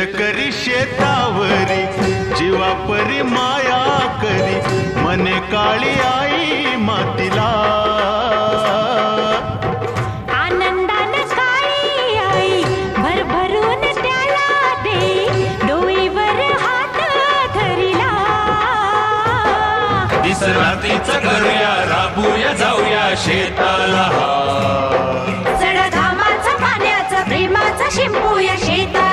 करी शेतावरी, जीवा परी माया करी, मने काळी आई मातीला. आनंदान काळी आई भरभरून त्याला दे, डोईवर हात धरिला. विसरातीच करूया, राबूया जाऊया शेताला. जड घामाचं पाण्याचं प्रेमाचं शिंपूया शेता.